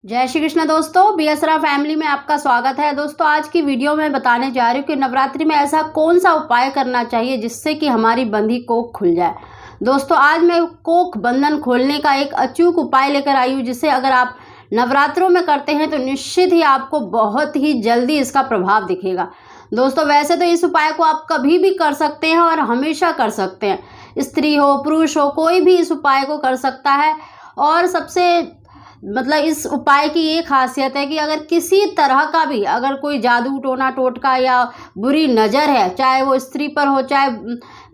जय श्री कृष्ण दोस्तों, बीएसरा फैमिली में आपका स्वागत है। दोस्तों आज की वीडियो में बताने जा रही हूँ कि नवरात्रि में ऐसा कौन सा उपाय करना चाहिए जिससे कि हमारी बंधी कोख खुल जाए। दोस्तों आज मैं कोख बंधन खोलने का एक अचूक उपाय लेकर आई हूँ, जिसे अगर आप नवरात्रों में करते हैं तो निश्चित ही आपको बहुत ही जल्दी इसका प्रभाव दिखेगा। दोस्तों वैसे तो इस उपाय को आप कभी भी कर सकते हैं और हमेशा कर सकते हैं, स्त्री हो पुरुष हो कोई भी इस उपाय को कर सकता है। और सबसे इस उपाय की ये खासियत है कि अगर किसी तरह का भी अगर कोई जादू टोना टोटका या बुरी नज़र है, चाहे वो स्त्री पर हो चाहे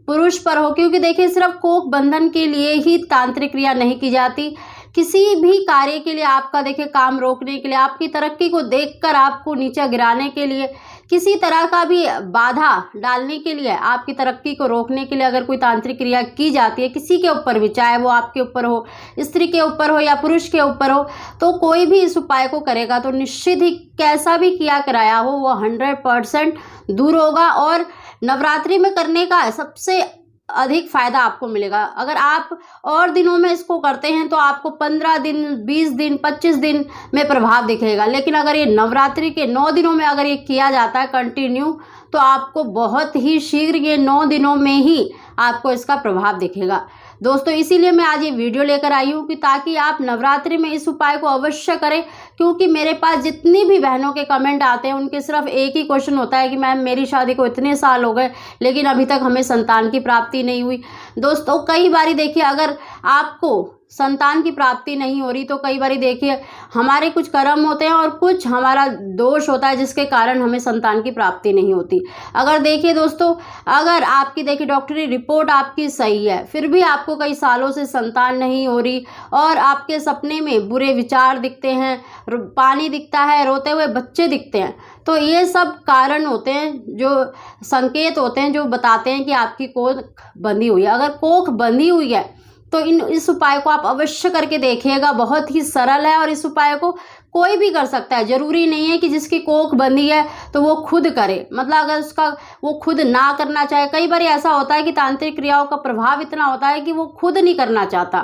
पुरुष पर हो, क्योंकि देखिए सिर्फ कोख बंधन के लिए ही तांत्रिक क्रिया नहीं की जाती, किसी भी कार्य के लिए आपका देखिए काम रोकने के लिए, आपकी तरक्की को देखकर आपको नीचे गिराने के लिए, किसी तरह का भी बाधा डालने के लिए, आपकी तरक्की को रोकने के लिए अगर कोई तांत्रिक क्रिया की जाती है किसी के ऊपर भी, चाहे वो आपके ऊपर हो, स्त्री के ऊपर हो या पुरुष के ऊपर हो, तो कोई भी इस उपाय को करेगा तो निश्चित ही कैसा भी किया कराया हो वो 100% दूर होगा। और नवरात्रि में करने का सबसे अधिक फायदा आपको मिलेगा। अगर आप और दिनों में इसको करते हैं तो आपको 15 दिन 20 दिन 25 दिन में प्रभाव दिखेगा, लेकिन अगर ये नवरात्रि के 9 दिनों में अगर ये किया जाता है कंटिन्यू, तो आपको बहुत ही शीघ्र ये 9 दिनों में ही आपको इसका प्रभाव दिखेगा। दोस्तों इसीलिए मैं आज ये वीडियो लेकर आई हूँ कि ताकि आप नवरात्रि में इस उपाय को अवश्य करें, क्योंकि मेरे पास जितनी भी बहनों के कमेंट आते हैं उनके सिर्फ एक ही क्वेश्चन होता है कि मैम मेरी शादी को इतने साल हो गए लेकिन अभी तक हमें संतान की प्राप्ति नहीं हुई। दोस्तों कई बारी देखिए अगर आपको संतान की प्राप्ति नहीं हो रही तो कई बारी देखिए हमारे कुछ कर्म होते हैं और कुछ हमारा दोष होता है जिसके कारण हमें संतान की प्राप्ति नहीं होती। अगर देखिए दोस्तों, अगर आपकी देखिए डॉक्टरी रिपोर्ट आपकी सही है फिर भी आपको कई सालों से संतान नहीं हो रही और आपके सपने में बुरे विचार दिखते हैं, पानी दिखता है, रोते हुए बच्चे दिखते हैं, तो ये सब कारण होते हैं, जो संकेत होते हैं जो बताते हैं कि आपकी कोख बंधी हुई है। अगर कोख बंधी हुई है तो इस उपाय को आप अवश्य करके देखिएगा। बहुत ही सरल है और इस उपाय को कोई भी कर सकता है, जरूरी नहीं है कि जिसकी कोख बंधी है तो वो खुद करे, अगर उसका वो खुद ना करना चाहे। कई बार ऐसा होता है कि तांत्रिक क्रियाओं का प्रभाव इतना होता है कि वो खुद नहीं करना चाहता,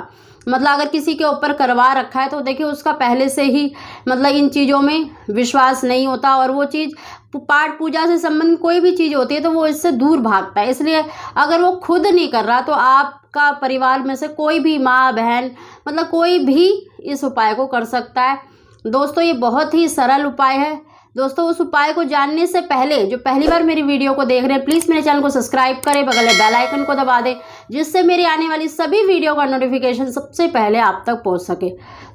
अगर किसी के ऊपर करवा रखा है तो देखिए उसका पहले से ही इन चीज़ों में विश्वास नहीं होता और वो चीज़ पाठ पूजा से संबंधित कोई भी चीज़ होती है तो वो इससे दूर भागता है। इसलिए अगर वो खुद नहीं कर रहा तो आपका परिवार में से कोई भी माँ बहन कोई भी इस उपाय को कर सकता है। दोस्तों ये बहुत ही सरल उपाय है। दोस्तों उस उपाय को जानने से पहले जो पहली बार मेरी वीडियो को देख रहे हैं प्लीज़ मेरे चैनल को सब्सक्राइब करें, बगल में बेल आइकन को दबा दें जिससे मेरी आने वाली सभी वीडियो का नोटिफिकेशन सबसे पहले आप तक पहुंच सके।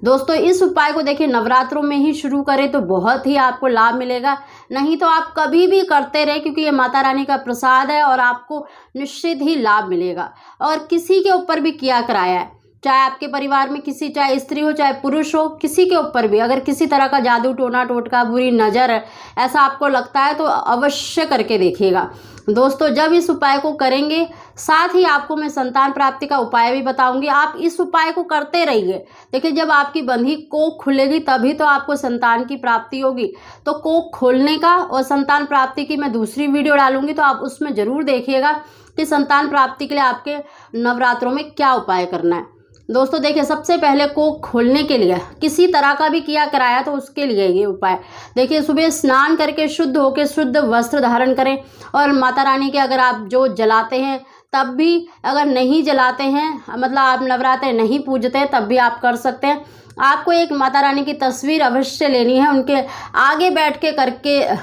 दोस्तों इस उपाय को देखिए नवरात्रों में ही शुरू करें तो बहुत ही आपको लाभ मिलेगा, नहीं तो आप कभी भी करते रहे, क्योंकि ये माता रानी का प्रसाद है और आपको निश्चित ही लाभ मिलेगा। और किसी के ऊपर भी किया कराया है, चाहे आपके परिवार में किसी, चाहे स्त्री हो चाहे पुरुष हो, किसी के ऊपर भी अगर किसी तरह का जादू टोना टोटका बुरी नज़र ऐसा आपको लगता है तो अवश्य करके देखिएगा। दोस्तों जब इस उपाय को करेंगे साथ ही आपको मैं संतान प्राप्ति का उपाय भी बताऊंगी, आप इस उपाय को करते रहिए। देखिए जब आपकी बंधी कोख खुलेगी तभी तो आपको संतान की प्राप्ति होगी। तो कोख खोलने का और संतान प्राप्ति की मैं दूसरी वीडियो डालूंगी, तो आप उसमें ज़रूर देखिएगा कि संतान प्राप्ति के लिए आपके नवरात्रों में क्या उपाय करना है। दोस्तों देखिए सबसे पहले कोख खोलने के लिए किसी तरह का भी किया कराया तो उसके लिए ये उपाय देखिए, सुबह स्नान करके शुद्ध होकर शुद्ध वस्त्र धारण करें और माता रानी के अगर आप जो जलाते हैं तब भी, अगर नहीं जलाते हैं आप नवरात्रे नहीं पूजते हैं तब भी आप कर सकते हैं। आपको एक माता रानी की तस्वीर अवश्य लेनी है, उनके आगे बैठ के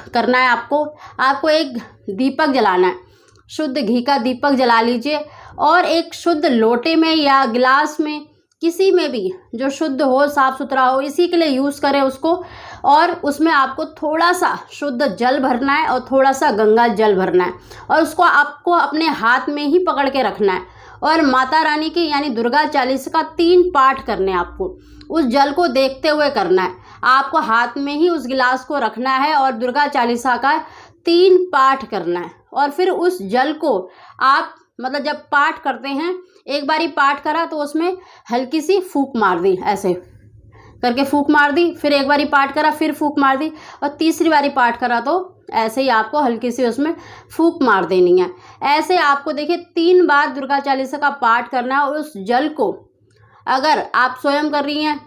करना है। आपको एक दीपक जलाना है, शुद्ध घी का दीपक जला लीजिए और एक शुद्ध लोटे में या गिलास में किसी में भी जो शुद्ध हो साफ़ सुथरा हो, इसी के लिए यूज़ करें उसको। और उसमें आपको थोड़ा सा शुद्ध जल भरना है और थोड़ा सा गंगा जल भरना है और उसको आपको अपने हाथ में ही पकड़ के रखना है और माता रानी की यानी दुर्गा चालीसा का 3 पाठ करने हैं। आपको उस जल को देखते हुए करना है, आपको हाथ में ही उस गिलास को रखना है और दुर्गा चालीसा का 3 पाठ करना है। और फिर उस जल को आप जब पाठ करते हैं, एक बारी पाठ करा तो उसमें हल्की सी फूंक मार दी, ऐसे करके फूंक मार दी, फिर एक बारी पाठ करा फिर फूंक मार दी और तीसरी बारी पाठ करा तो ऐसे ही आपको हल्की सी उसमें फूंक मार देनी है। ऐसे आपको देखिए 3 बार दुर्गा चालीसा का पाठ करना है। और उस जल को अगर आप स्वयं कर रही हैं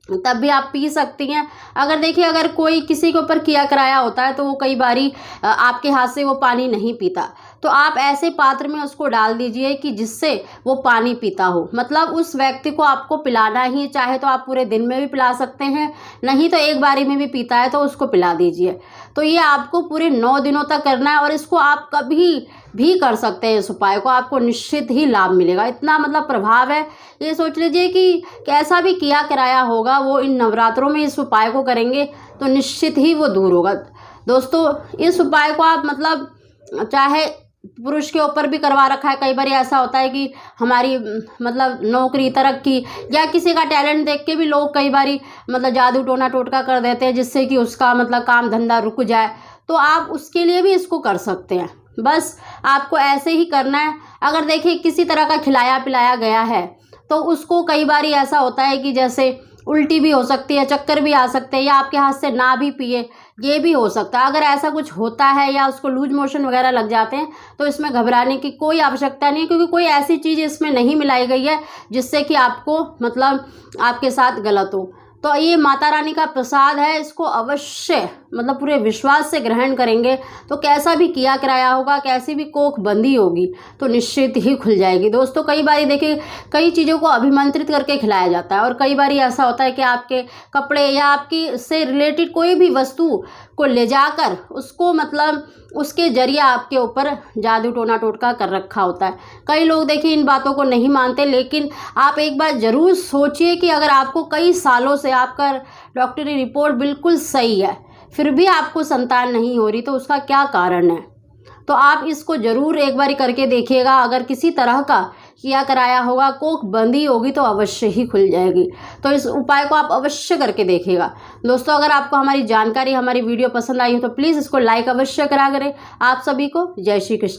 तब भी आप पी सकती हैं। अगर देखिए अगर कोई किसी के ऊपर किया कराया होता है तो वो कई बारी आपके हाथ से वो पानी नहीं पीता, तो आप ऐसे पात्र में उसको डाल दीजिए कि जिससे वो पानी पीता हो। मतलब उस व्यक्ति को आपको पिलाना ही, चाहे तो आप पूरे दिन में भी पिला सकते हैं, नहीं तो एक बारी में भी पीता है तो उसको पिला दीजिए। तो ये आपको पूरे 9 दिनों तक करना है और इसको आप कभी भी कर सकते हैं। इस उपाय को आपको निश्चित ही लाभ मिलेगा, इतना मतलब प्रभाव है। ये सोच लीजिए कि कैसा भी किया कराया होगा वो इन नवरात्रों में इस उपाय को करेंगे तो निश्चित ही वो दूर होगा। दोस्तों इस उपाय को आप मतलब चाहे पुरुष के ऊपर भी करवा रखा है, कई बार ऐसा होता है कि हमारी मतलब नौकरी तरक्की या किसी का टैलेंट देख के भी लोग कई बारी मतलब जादू टोना टोटका कर देते हैं जिससे कि उसका मतलब काम धंधा रुक जाए, तो आप उसके लिए भी इसको कर सकते हैं। बस आपको ऐसे ही करना है। अगर देखिए किसी तरह का खिलाया पिलाया गया है तो उसको कई बारी ऐसा होता है कि जैसे उल्टी भी हो सकती है, चक्कर भी आ सकते हैं, या आपके हाथ से ना भी पिए, ये भी हो सकता है। अगर ऐसा कुछ होता है या उसको लूज मोशन वगैरह लग जाते हैं तो इसमें घबराने की कोई आवश्यकता नहीं है, क्योंकि कोई ऐसी चीज़ इसमें नहीं मिलाई गई है जिससे कि आपको मतलब आपके साथ गलत हो। तो ये माता रानी का प्रसाद है, इसको अवश्य मतलब पूरे विश्वास से ग्रहण करेंगे तो कैसा भी किया कराया होगा, कैसी भी कोख बंदी होगी तो निश्चित ही खुल जाएगी। दोस्तों कई बार देखिए कई चीज़ों को अभिमंत्रित करके खिलाया जाता है और कई बार ऐसा होता है कि आपके कपड़े या आपकी से रिलेटेड कोई भी वस्तु को ले जाकर उसको मतलब उसके जरिए आपके ऊपर जादू टोना टोटका कर रखा होता है। कई लोग देखिए इन बातों को नहीं मानते, लेकिन आप एक बार ज़रूर सोचिए कि अगर आपको कई सालों से आपका डॉक्टरी रिपोर्ट बिल्कुल सही है फिर भी आपको संतान नहीं हो रही तो उसका क्या कारण है। तो आप इसको ज़रूर एक बार करके देखिएगा। अगर किसी तरह का किया कराया होगा, कोख बंदी होगी तो अवश्य ही खुल जाएगी। तो इस उपाय को आप अवश्य करके देखिएगा। दोस्तों अगर आपको हमारी जानकारी, हमारी वीडियो पसंद आई हो तो प्लीज़ इसको लाइक अवश्य करा करें। आप सभी को जय श्री कृष्ण।